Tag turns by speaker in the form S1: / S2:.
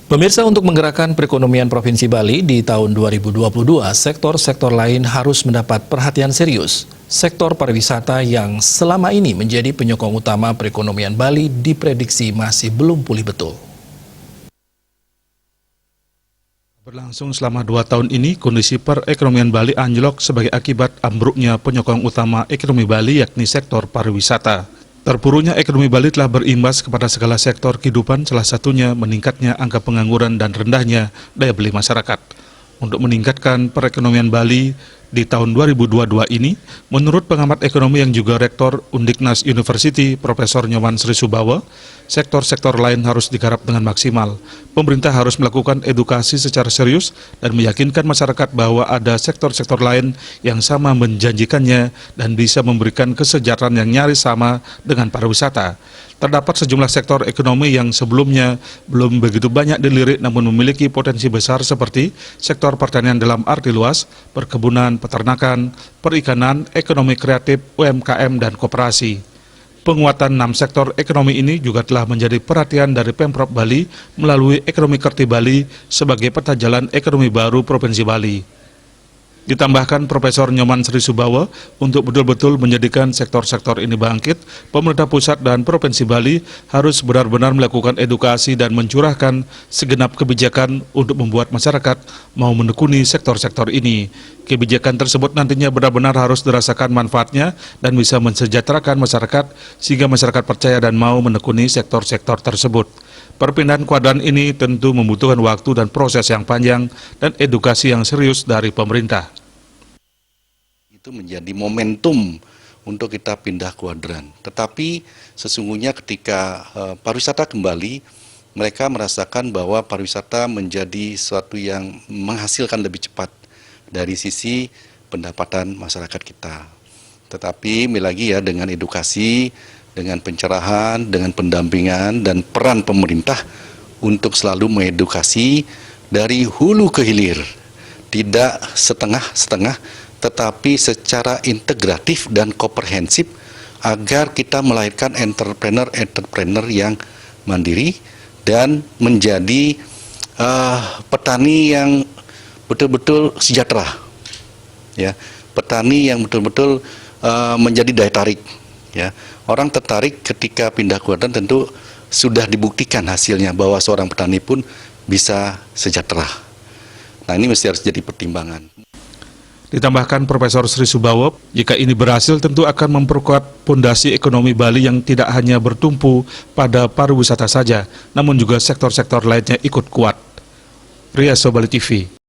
S1: Pemirsa, untuk menggerakkan perekonomian Provinsi Bali di tahun 2022, sektor-sektor lain harus mendapat perhatian serius. Sektor pariwisata yang selama ini menjadi penyokong utama perekonomian Bali diprediksi masih belum pulih betul.
S2: Berlangsung selama 2 tahun ini, kondisi perekonomian Bali anjlok sebagai akibat ambruknya penyokong utama ekonomi Bali, yakni sektor pariwisata. Terpuruknya ekonomi Bali telah berimbas kepada segala sektor kehidupan, salah satunya meningkatnya angka pengangguran dan rendahnya daya beli masyarakat. Untuk meningkatkan perekonomian Bali di tahun 2022 ini, menurut pengamat ekonomi yang juga Rektor Undiknas University, Profesor Nyoman Sri Subawa, sektor-sektor lain harus digarap dengan maksimal. Pemerintah harus melakukan edukasi secara serius dan meyakinkan masyarakat bahwa ada sektor-sektor lain yang sama menjanjikannya dan bisa memberikan kesejahteraan yang nyaris sama dengan pariwisata. Terdapat sejumlah sektor ekonomi yang sebelumnya belum begitu banyak dilirik namun memiliki potensi besar seperti sektor pertanian dalam arti luas, perkebunan, peternakan, perikanan, ekonomi kreatif, UMKM, dan koperasi. Penguatan 6 sektor ekonomi ini juga telah menjadi perhatian dari Pemprov Bali melalui Ekonomi Kerti Bali sebagai peta jalan ekonomi baru Provinsi Bali. Ditambahkan Profesor Nyoman Sri Subawa, untuk betul-betul menjadikan sektor-sektor ini bangkit, pemerintah pusat dan Provinsi Bali harus benar-benar melakukan edukasi dan mencurahkan segenap kebijakan untuk membuat masyarakat mau menekuni sektor-sektor ini. Kebijakan tersebut nantinya benar-benar harus dirasakan manfaatnya dan bisa mensejahterakan masyarakat sehingga masyarakat percaya dan mau menekuni sektor-sektor tersebut. Perpindahan kuadran ini tentu membutuhkan waktu dan proses yang panjang dan edukasi yang serius dari pemerintah.
S3: Itu menjadi momentum untuk kita pindah kuadran. Tetapi sesungguhnya ketika pariwisata kembali, mereka merasakan bahwa pariwisata menjadi sesuatu yang menghasilkan lebih cepat dari sisi pendapatan masyarakat kita. Tetapi lagi ya, dengan edukasi, dengan pencerahan, dengan pendampingan dan peran pemerintah untuk selalu mengedukasi dari hulu ke hilir, tidak setengah-setengah, tetapi secara integratif dan komprehensif agar kita melahirkan entrepreneur yang mandiri dan menjadi petani yang betul-betul sejahtera, ya, petani yang betul-betul menjadi daya tarik, ya. Orang tertarik ketika pindah kuadran tentu sudah dibuktikan hasilnya bahwa seorang petani pun bisa sejahtera. Nah, ini mesti harus jadi pertimbangan.
S2: Ditambahkan Profesor Sri Subawa, jika ini berhasil tentu akan memperkuat fondasi ekonomi Bali yang tidak hanya bertumpu pada pariwisata saja, namun juga sektor-sektor lainnya ikut kuat. Riyaso Bali TV.